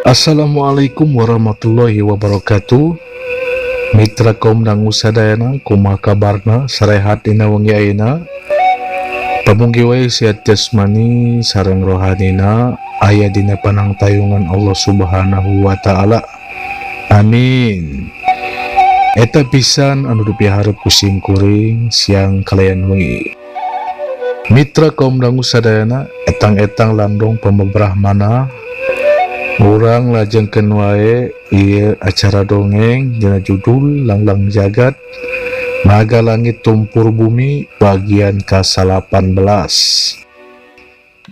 Assalamualaikum warahmatullahi wabarakatuh. Mitra kaum dangu sadayana, kumaha kabarna, sarehat dina wengi ayeuna. Pamunggi wae sehat jasmani sareng rohanina aya dina panangtayungan Allah Subhanahu wa taala. Amin. Eta pisan anu dipiharep ku sim kuring siang kalayan wengi. Mitra kaum dangu sadayana, etang-etang landong pamebrah mana urang lajengkeun wae ieu acara dongeng dina judul Langlang Jagat Naga Langit Tumpur Bumi bagian ka-18.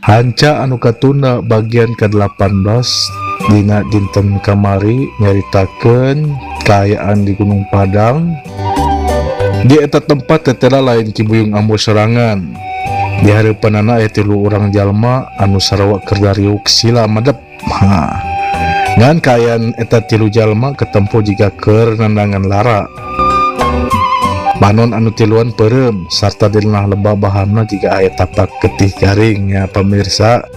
Hanca anu katunda bagian ka-18 dina dinten kamari nyaritakeun kaayaan di Gunung Padang. Di eta tempat tetela lain Kibuyung Ambo serangan. Di hareupeunana aya 3 urang jalma anu sarua keur dariuk sila madep. Ngan kayan eta 3 jalma ketempo jika keur nandangan lara. Banon anu tiluan peurem sarta dilnah lebah bahanna jika aya tapak getih garing ya pemirsa.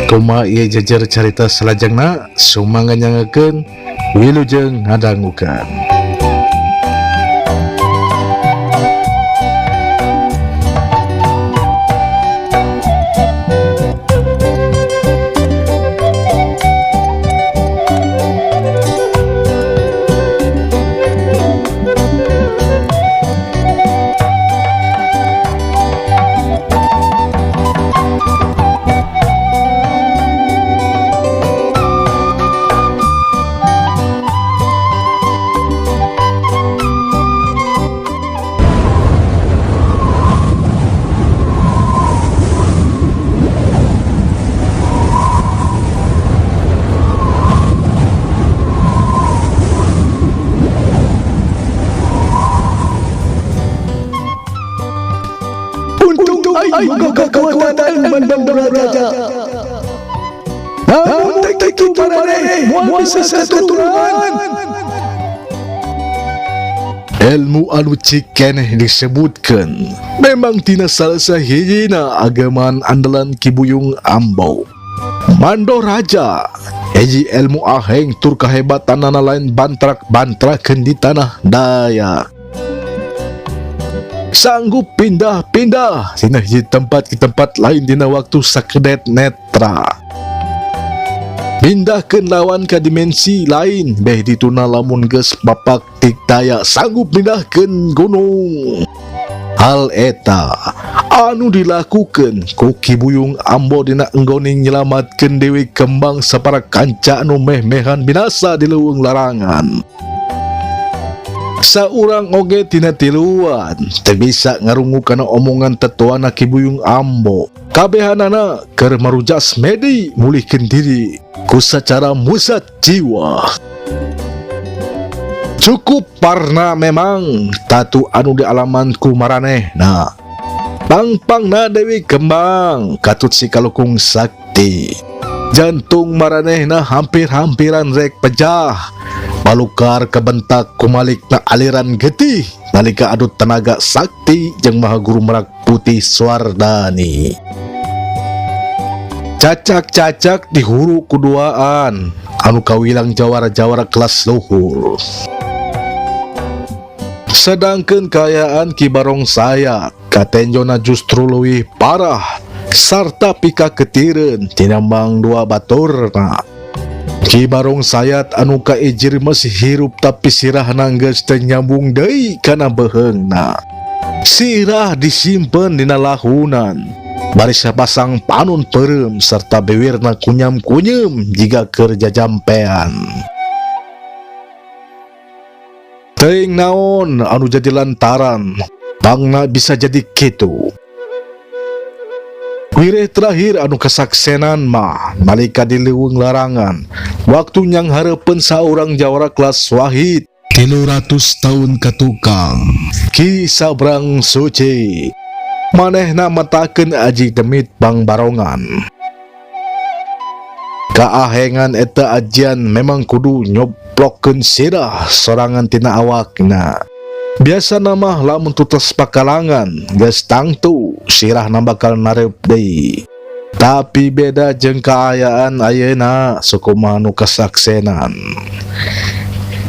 Kumaha ieu jejer carita salajengna sumangga nyangekeun wilujeng ngadangukeun. Untuk kekuatan Bandung Raja. Namun tak parane moal bisa satu turunan. Ilmu anu cik keneh disebutkeun memang tina salah sahijina agaman andalan Kibuyung Ambo. Mando Raja hiji ilmu aheng tur kahebatanana lain bantrak-bantrakeun di tanah Dayak. Sanggup pindah-pindah tina hiji tempat ke tempat lain dina waktu sakedet netra. Pindahkeun lawan ka dimensi lain beh dituna lamun geus bapak tik daya sanggup pindahkeun gunung. Hal eta anu dilakukeun ku Kibuyung Ambo dina enggoning nyelamatkeun Dewi Kembang sapara kanca anu meh-mehan binasa di leuweung larangan. Saurang oge tina tiluan teu bisa ngarungu kana omongan tetuana Kibuyung Ambo. Kabehanana keur marujas medi mulihkeun diri ku sacara musat jiwa. Cukup parna memang tatu anu dialamanku maranehna. Pangpangna Dewi Kembang katut si kalukung sakti. Jantung maranehna hampir-hampiran rek pejah. Balukar kebentak kumalik na aliran getih nalika adu tenaga sakti jeung Maha Guru Merak Putih Swardani. Cacak-cacak dihuru kuduaan anu kawilang jawara-jawara kelas luhur. Sedangkeun kaayaan Ki Barongsayat katenjona justru leuwih parah sarta pika ketireun tinambang 2 baturna. Ki Barongsayat anu kaijir masih hirup tapi sirahna geus teu nyambung deui kana beheungna. Sirah disimpen dina lahunan. Bari sapasang panun peureum sarta bewirna kunyam-kunyem jiga keur jajampean. Teuing naon anu jadi lantaran bangna bisa jadi kitu. Wireh terakhir anu kasaksenan mah nalika di leuweung larangan waktu nyang hareupeun saurang jawara kelas wahid 300 tahun katukang Ki Sabrang Suci manehna matakeun aji demit Bang Barongan. Kaahengan eta ajian memang kudu nyoplokkeun sirah sorangan tina awakna. Biasa nama lamun tutas pakalangan geus tangtu sirahna bakal nareup deui. Tapi beda jeung kaayaan ayeuna sakumaha nu kasaksenan.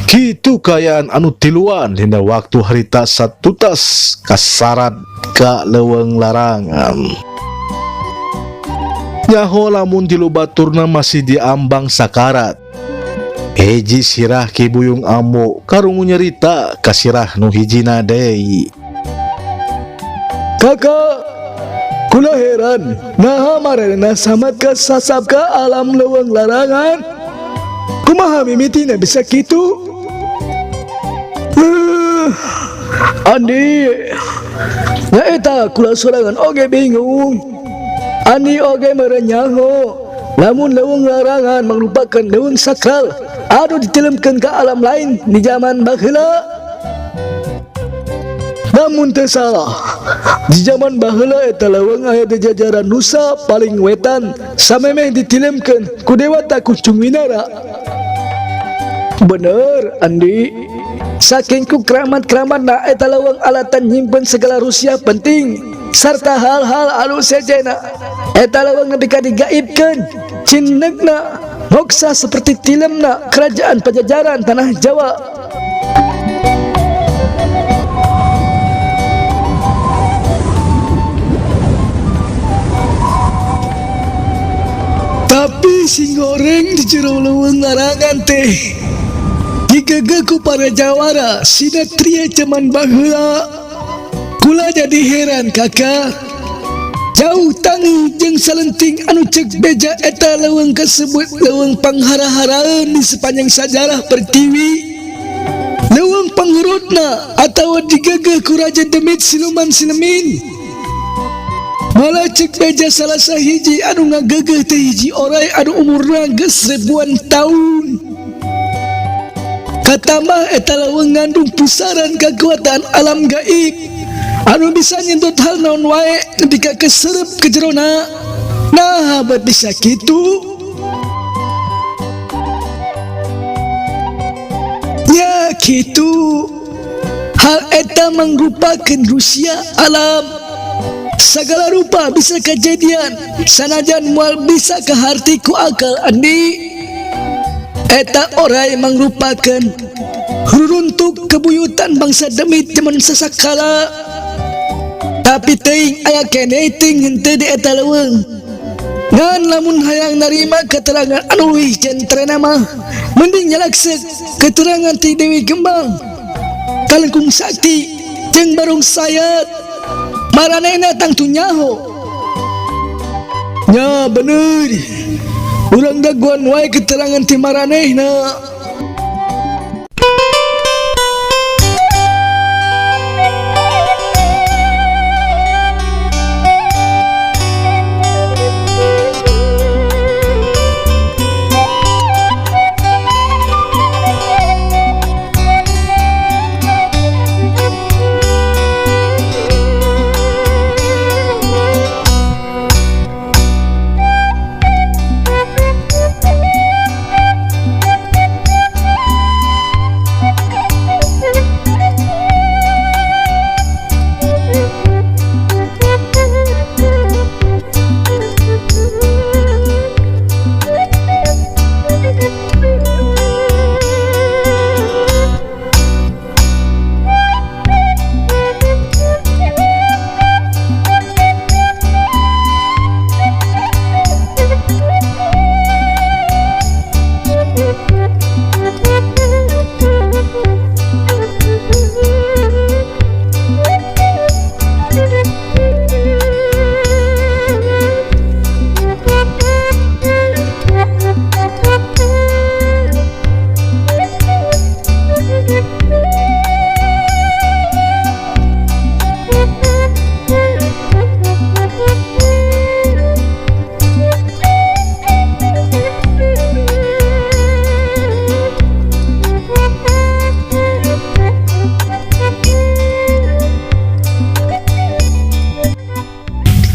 Kitu kaayaan anu tiluan dina waktu harita satutas kasarat ka leuweung larangan. Nyaho lamun tilu baturna masih diambang sakarat. Hiji sirah Ki Buyung Amo karungu nyerita ka sirah nu hijina deui. Kakak, kula heran, naha marana samat ka sasab ka alam leuweung larangan. Kumaha mimitina bisa kitu? Andi, nyaeta kula sorangan oge bingung. Andi oge merenyaho, lamun leuweung larangan merupakan leuweung sakral anu ditilemkeun ka alam lain di zaman baheula. Namun teu salah, di zaman baheula eta leuweung aya di jajaran Nusa paling wetan samemeh ditilemkeun ku Dewata Kuncung Winara. Bener, Andi. Saking ku keramat-keramatna eta leuweung alatan nyimpen segala rusia penting sarta hal-hal anu sejena. Eta leuweung nepi ka digaibkeun, cinegna moksa seperti tilemna kerajaan Pajajaran tanah Jawa. Tapi si goreng di jero leuweung larangan teh digegeh ku para jawara sinatria zaman baheula. Kula jadi heran kakak, jauh tangi jeung salenting anu ceuk beja eta leuweung kasebut leuweung panghara-haraeun di sepanjang sajarah pertiwi. Leuweung panghurutna atawa digegeh ku Raja Demit Siluman Silemin. Malah ceuk beja salah sahiji anu ngagegeh teh hiji oray anu umurna geus ribuan taun. Katambah eta leuweung ngandung pusaran kekuatan alam gaib anu bisa nyentut hal naon wae nepi ka keserep ke jerona. Nah, bet bisa kitu. Ya kitu. Hal eta mangrupakeun rusia alam. Segala rupa bisa kejadian sanajan moal bisa kaharti ku akal Andi. Eta oray mangrupakeun ruruntuk kebuyutan bangsa Demit zaman sasakala. Tapi teuing aya keneh ting henteu di eta leuweung. Ngan lamun hayang narima keterangan anu leuwih jentrena mah mending nyalakseuk keterangan ti Dewi Gembang, Kalengkung Sakti jeung Barung Sayat. Maranehna tangtu nyaho. Nya bener. Urang daguan wae keterangan ti maranehna.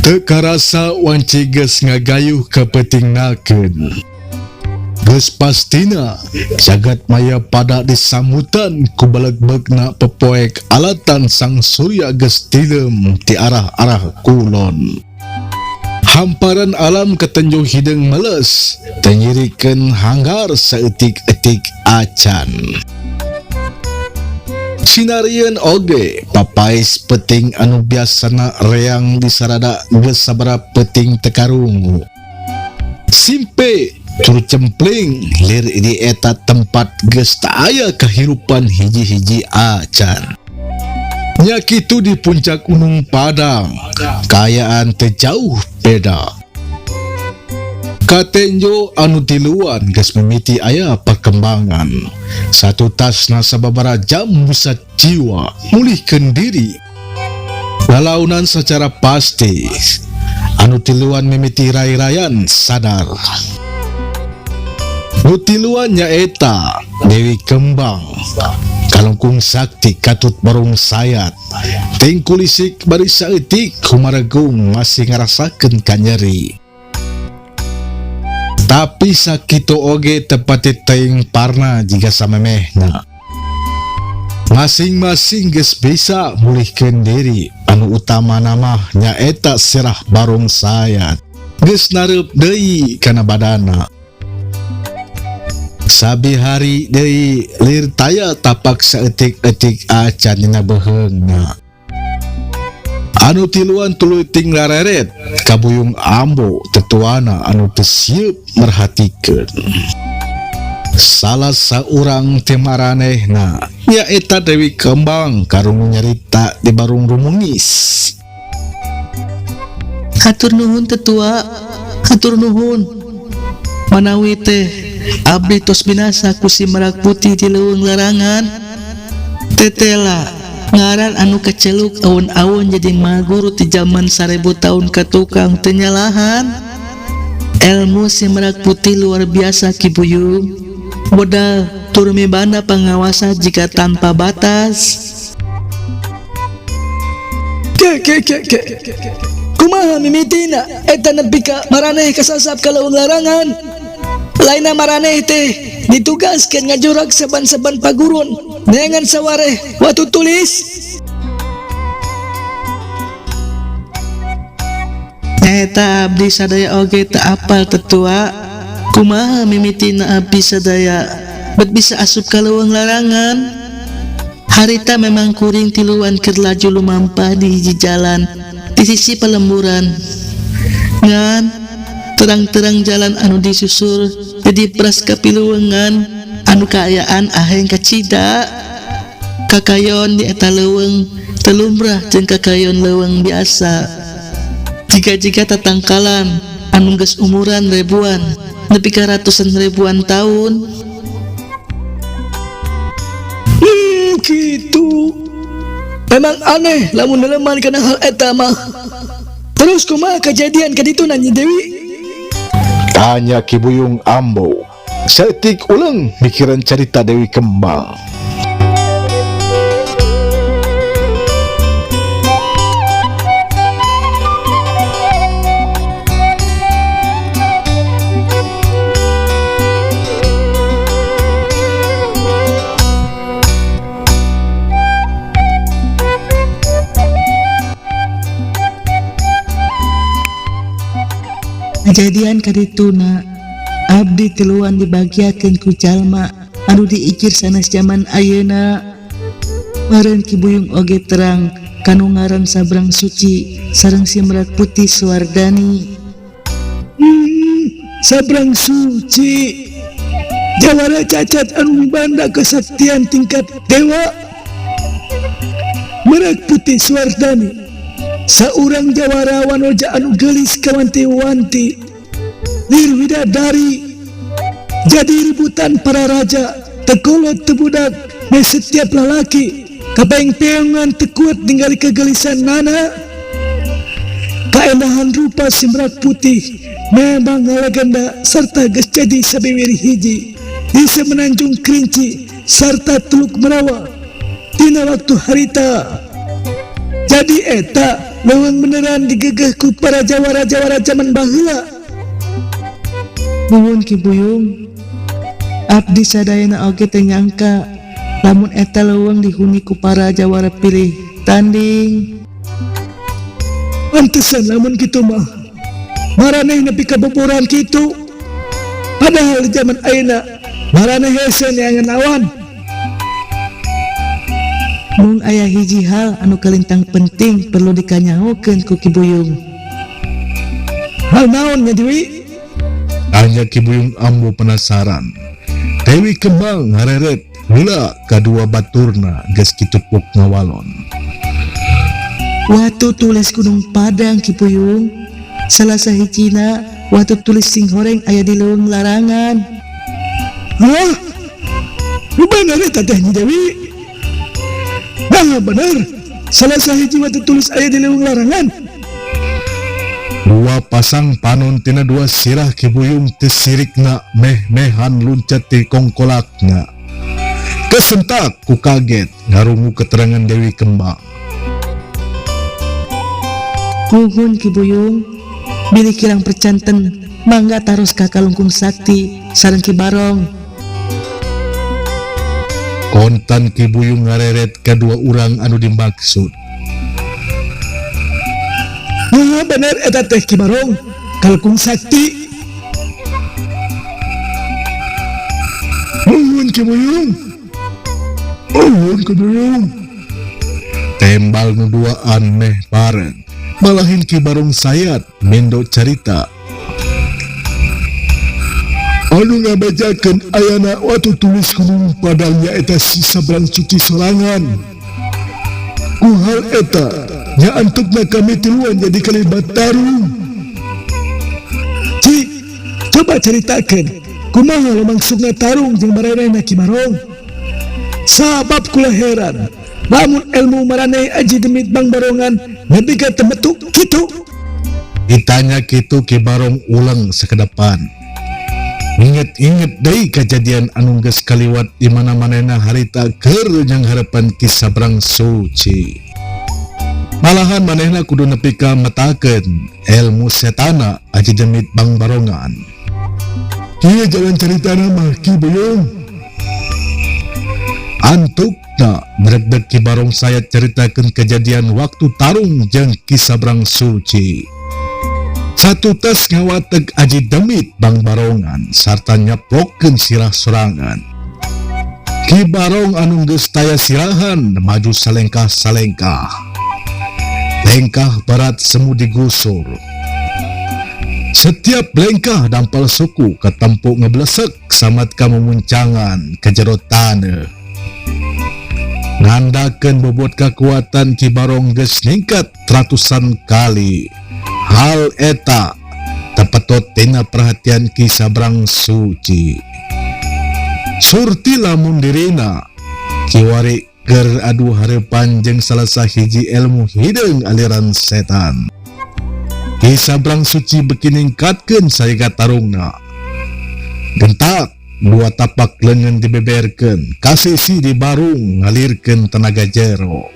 Teu karasa wanci geus ngagayuh kapetingnakeun. Geus pastina jagat maya pada disambutan ku baleg-begna pepoek alatan sang surya geus tilem ti arah-arah kulon. Hamparan alam ketenjo hidung meles, tenyirikan hanggar saeutik-etik acan. Sinarian oge papais peting anu biasana reang di sarada geus sabaraha peting tekarungu. Simpe tur cempling lir di eta tempat geus teu aya kahirupan hiji-hiji acan. Nya kitu di puncak Gunung Padang, kaayaan teu jauh beda. Katenjo anu tiluan geus mimiti aya perkembangan. Satu tasna sababaraha jam bisa jiwa mulihkeun diri. Lalaunan secara pasti anu tiluan mimiti rai-rayan sadar. Nu tiluan nyaeta Dewi Kembang, kalungkung sakti katut barung sayat, ting kulisik bari saeutik kumaragung masih ngarasakeun kanyeri. Tapi sakitu oge tepati teuing parna jiga samemehna. Masing-masing geus bisa mulihkeun diri. Anu utama nama nyaeta Serah Barung Sayat geus nareup deui kana badana. Sabi hari deui lir taya tapak saeutik-eutik acan dina beheungna. Anu tiluan tuluy ting lareret kabuyung ambo tetuana anu teu sieup merhatikeun. Salah saurang teh maranehna nyaeta Dewi Kembang karung nyarita di barung rumungis. Hatur nuhun tetua, hatur nuhun. Manawi teh abdi tos binasa ku si Merak Putih di leuweung larangan. Tetela ngaran anu kaceluk awon-awon jadi maguru ti zaman 1000 tahun ka tukang teu nyalahan. Ilmu si Merak Putih luar biasa Ki Buyung. Modal tur mibana pangawasa jika tanpa batas. Kumaha mimitina eta nepi ka maraneh kasasap ka leuweung larangan. Laina maraneh teh ditugaskeun ngajurak saban-saban pagurun dengan sawareh watu tulis. Eta abdi sadaya oge teu apal tetua. Kumaha mimitina abdi sadaya bet bisa asup ka leuweung larangan. Harita memang kuring tiluan keur laju lumampah di hiji jalan di sisi pelemburan. Ngan terang-terang jalan anu disusur jadi pras kapiluweungan anu kaayaan aheng kacida. Kakayon di eta leuweung teu lumrah jeung kakayon leuweung biasa. Jika-jika tatangkalan anu geus umuran ribuan nepi ka ratusan ribuan tahun. Gitu. Memang aneh lamun neleman kana hal eta mah. Terus kumaha kejadian kaditu Nyi Dewi? Tanya Ki Buyung Ambo. Saeutik uleung mikiran carita Dewi Kembang. Kejadian kadituna abdi tiluan dibagiakeun ku jalma anu diikir sanes zaman ayeuna. Meureun Ki Buyung oge terang kanu ngaran Sabrang Suci sareng si Merak Putih Suwardani. Sabrang Suci jawara cacat anu banda kesaktian tingkat dewa. Merak Putih Suwardani saurang jawara wanoja anu gelis kawanti-wanti lir widadari jadi rebutan para raja tekolot tebudak me setiap lalaki kapeong-peongan tekuat ningali kegelisan nana. Kaendahan rupa si Merak Putih memang legenda serta geus jadi sabiwiri hiji di Semenanjung Kerinci serta Teluk Merawa dina waktu harita. Jadi eta leuweung beneran digegeh ku para jawara-jawara zaman baheula. Nuhun Ki Buyung, abdi sadayana oge teu nyangka lamun eta leuweung dihuni ku para jawara pilih tanding. Pantesan lamun kitu mah maraneh nepi kaboboran kitu. Padahal di zaman ayeuna maraneh hese yang ngenawan. Mung aya hiji hal anu kalintang penting perlu dikanyahokeun ku Ki Buyung. Hal naon nya Dewi? Tanya Ki Buyung ambo penasaran. Dewi Kembang ngareret heula kadua baturna geus kitu puk ngawalon. Waktu tulis Gunung Padang Ki Buyung, salah sahijina waktu tulis Singhoreng aya di leuweung larangan. Hah? Bener eta teh Nyi Dewi? Nah bener, salah sahiji waktu tulis aya di leuweung larangan. Dua pasang panon tina dua sirah Ki Buyung teu sirikna meh-mehan luncat ti kongkolakna. Kesentak ku kaget ngarungu keterangan Dewi Kembang. Nuhun Ki Buyung, bilih kirang percanten mangga taros ka Kalungkung Sakti sareng Ki Barong. Kontan Ki Buyung ngareret kadua urang anu dimaksud. Nah bener eta teh Ki Barong, Kalungkung Sakti. Nuhun Ki Buyung. Nuhun Ki Buyung. Tembal nuduaan meh bareng. Malahin Ki Barong sayat mendo carita. Anu ngabajakeun ayana waktu tulis Gunung Padang nyaeta si Sabrang Suci sorangan. Ku hal eta nya antukna kami tiluan jadi kalibat tarung. Ci, coba ceritakeun kumaha lumangsungna tarung jeung maranehna Ki Barong. Sabab kula heran, lamun ilmu maraneh aji demit Bang Barongan ngadika temetuk kitu. Ditanya kitu Ki Barong ulang sakedepan. Inget-inget deui kejadian anu geus kaliwat di mana-manana harita keur jeung harapan Ki Sabrang Suci. Malahan manehna kudu nepi ka metakeun ilmu setana aji demit Bang Barongan. Kieu jalan caritana mah Ki Buyung. Antukna meregdeg Ki Barong sayat ceritakeun kejadian waktu tarung jeung Ki Sabrang Suci. Satu tes ngawateg aji demit Bang Barongan sarta nyaplokeun sirah sorangan. Ki Barong anu geus taya sirahan maju salengkah-salengkah. Lengkah barat semu digusur. Setiap lengkah dampal suku katempo ngeblesek samat ka memuncangan ke jero taneuh. Nandakeun bobot kekuatan Ki Barong geus ningkat ratusan kali. Hal eta tepetot tina perhatian Ki Sabrang Suci. Surti lamun dirina kiwari keur adu hareupan jeung salah sahiji ilmu hideung aliran setan. Ki Sabrang Suci beuki ningkatkeun saega tarungna. Gentak dua tapak leungeun dibeberkeun, kasisi di barung ngalirkeun tenaga jero.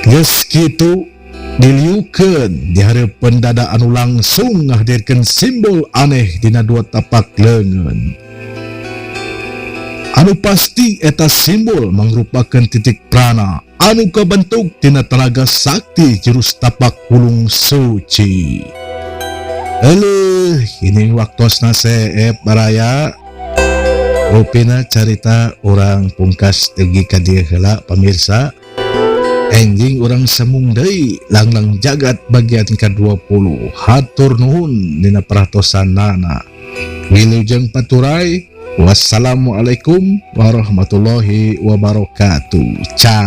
Geus kitu diliukeun di hareupeun dada anu langsung ngahadirkeun simbol aneh dina dua tapak leungeun. Anu pasti eta simbol mangrupakeun titik prana anu kabentuk tina tenaga sakti jurus tapak hulung suci. Ini waktosna seep baraya. Rupina carita orang pungkas tegi ka dieu heula pamirsa. Enjing orang semung deui langlang jagat bagian ke-20. Hatur nuhun dina perhatosanana. Wilujeng paturai. Wassalamualaikum warahmatullahi wabarakatuh. Ca.